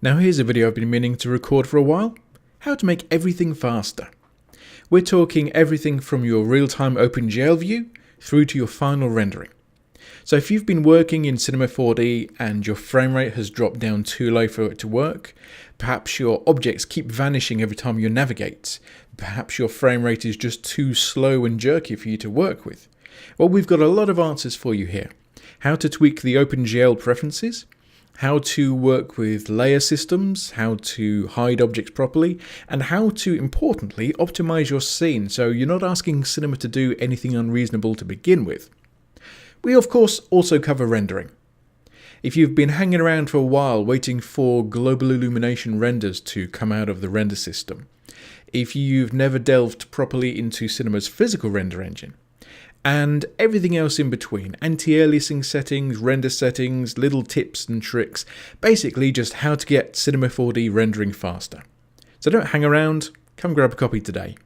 Now here's a video I've been meaning to record for a while. How to make everything faster. We're talking everything from your real-time OpenGL view through to your final rendering. So if you've been working in Cinema 4D and your frame rate has dropped down too low for it to work, perhaps your objects keep vanishing every time you navigate, perhaps your frame rate is just too slow and jerky for you to work with, well, we've got a lot of answers for you here. How to tweak the OpenGL preferences, how to work with layer systems, how to hide objects properly, and how to, importantly, optimize your scene so you're not asking Cinema to do anything unreasonable to begin with. We of course also cover rendering. If you've been hanging around for a while waiting for global illumination renders to come out of the render system, if you've never delved properly into Cinema's physical render engine, and everything else in between, anti-aliasing settings, render settings, little tips and tricks, basically just how to get Cinema 4D rendering faster. So don't hang around, come grab a copy today.